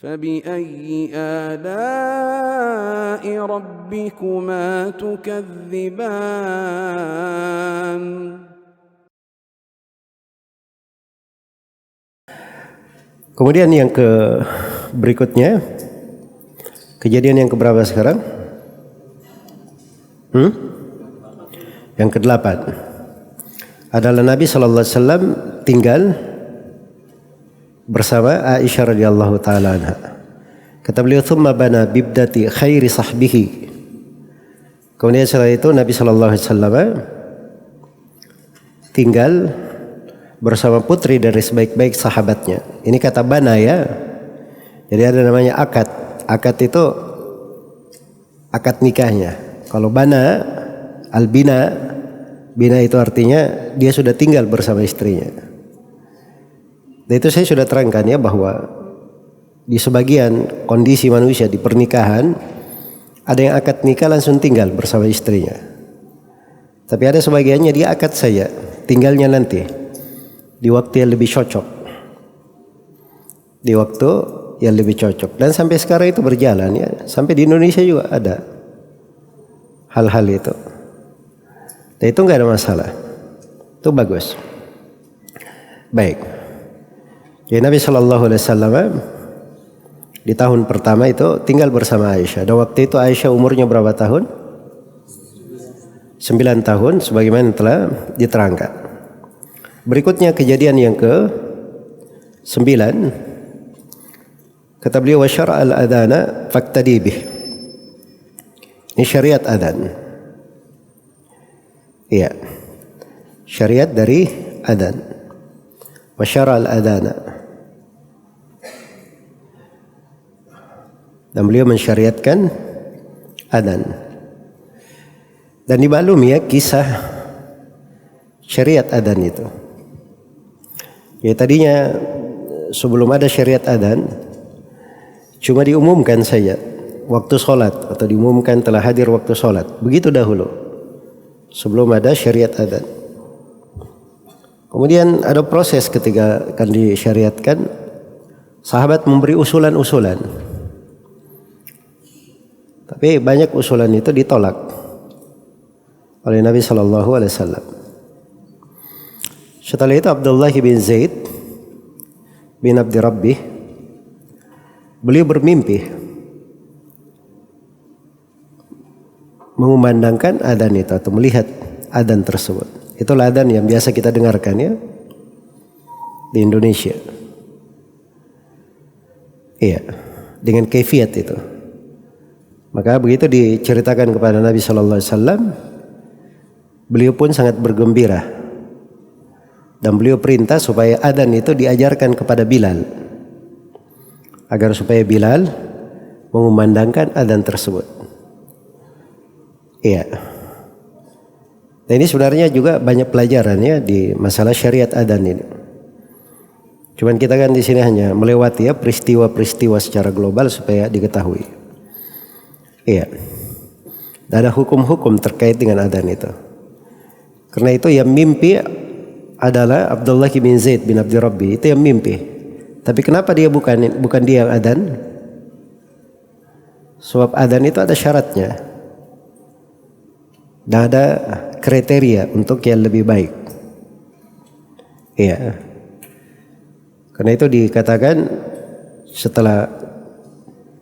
فبأي آلاء ربكما تكذبان. Kemudian yang berikutnya, kejadian yang keberapa sekarang? Yang ke-8 adalah Nabi SAW tinggal bersama Aisyah radhiyallahu taala anha. Kata beliau, "Tsumma bana bibdati khairi sahbihi." Kemudian setelah itu Nabi SAW tinggal bersama putri dari sebaik-baik sahabatnya. Ini kata bana ya. Jadi ada namanya akad. Akad itu akad nikahnya. Kalau bana, albina, bina itu artinya dia sudah tinggal bersama istrinya. Dan itu saya sudah terangkan ya, bahwa di sebagian kondisi manusia di pernikahan ada yang akad nikah langsung tinggal bersama istrinya. Tapi ada sebagiannya dia akad saja, tinggalnya nanti di waktu yang lebih cocok. Di waktu yang lebih cocok. Dan sampai sekarang itu berjalan ya. Sampai di Indonesia juga ada hal-hal itu. Dan itu nggak ada masalah. Itu bagus. Baik. Jadi Nabi SAW di tahun pertama itu tinggal bersama Aisyah. Dan waktu itu Aisyah umurnya berapa tahun? 9 tahun sebagaimana telah diterangkan. Berikutnya kejadian yang ke-9. Kata beliau, "Wa syara' al-adana faqtadi bih." Ini syariat adzan. Iya. Syariat dari adzan. Wa syara' al-adana. Dan beliau mensyariatkan adzan. Dan dimaklumi ya kisah syariat adzan itu. Ya tadinya sebelum ada syariat adzan cuma diumumkan saja waktu sholat, atau diumumkan telah hadir waktu sholat. Begitu dahulu sebelum ada syariat adzan. Kemudian ada proses ketika akan disyariatkan, sahabat memberi usulan-usulan. Tapi banyak usulan itu ditolak oleh Nabi SAW. Setelah itu Abdullah bin Zaid bin Abdi Rabbih, beliau bermimpi mengumandangkan adzan itu atau melihat adzan tersebut. Itulah adzan yang biasa kita dengarkan ya di Indonesia. Iya, dengan kaifiat itu. Maka begitu diceritakan kepada Nabi SAW, beliau pun sangat bergembira. Dan beliau perintah supaya adzan itu diajarkan kepada Bilal, agar supaya Bilal mengumandangkan adzan tersebut. Iya. Nah ini sebenarnya juga banyak pelajaran ya di masalah syariat adzan ini. Cuman kita kan di sini hanya melewati ya peristiwa-peristiwa secara global supaya diketahui. Iya. Dan ada hukum-hukum terkait dengan adzan itu. Karena itu yang mimpi adalah Abdullah bin Zaid bin Abdi Rabbi, itu yang mimpi. Tapi kenapa dia bukan dia yang adzan? Sebab adzan itu ada syaratnya. Dan ada kriteria untuk yang lebih baik. Iya. Karena itu dikatakan setelah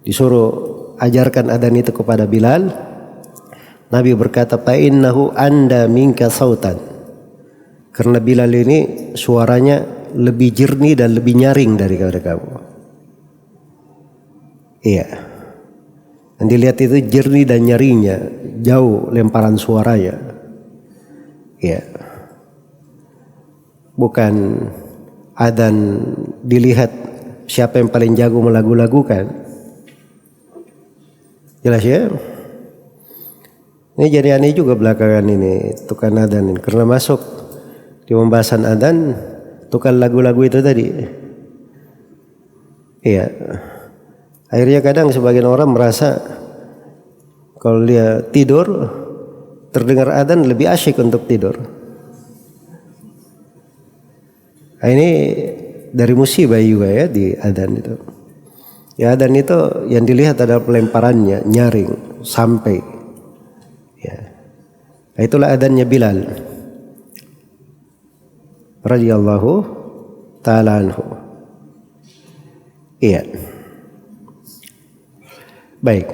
disuruh ajarkan adzan itu kepada Bilal, Nabi berkata, "Fa innahu anda minka sautan." Karena Bilal ini suaranya lebih jernih dan lebih nyaring daripada kamu. Iya. Dan dilihat itu jernih dan nyaringnya jauh lemparan suaranya. Iya. Bukan adzan dilihat siapa yang paling jago melagu-lagukan. Jelas ya? Ini jadi aneh juga belakangan ini tukang adzan ini. Karena masuk di pembahasan adzan tukang lagu-lagu itu tadi. Iya. Akhirnya kadang sebagian orang merasa kalau dia tidur terdengar adzan lebih asyik untuk tidur. Nah, ini dari musibah juga ya di adzan itu. Ya, dan itu yang dilihat adalah pelemparannya, nyaring sampai. Ya. Itulah adhannya Bilal radhiyallahu ta'ala anhu. Iya. Baik.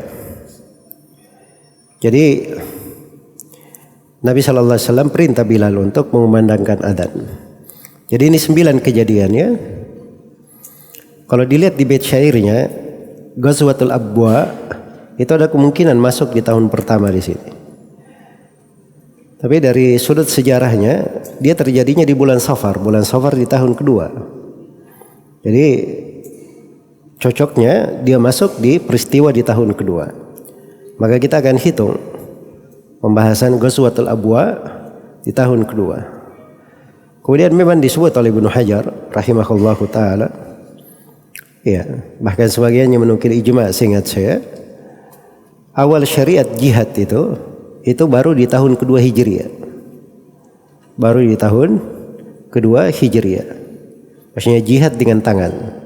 Jadi Nabi sallallahu alaihi wasallam perintah Bilal untuk mengumandangkan adzan. Jadi ini 9 kejadiannya. Kalau dilihat di bait syairnya, Ghazwatul Abwa itu ada kemungkinan masuk di tahun pertama di sini. Tapi dari sudut sejarahnya, dia terjadinya di bulan Safar di tahun kedua. Jadi cocoknya dia masuk di peristiwa di tahun kedua. Maka kita akan hitung pembahasan Ghazwatul Abwa di tahun kedua. Kemudian memang disebut oleh Ibnu Hajar rahimahullahu taala, ya, bahkan sebagiannya menukil ijma' seingat saya, awal syariat jihad itu baru di tahun kedua Hijriah. Baru di tahun kedua Hijriah. Maksudnya jihad dengan tangan.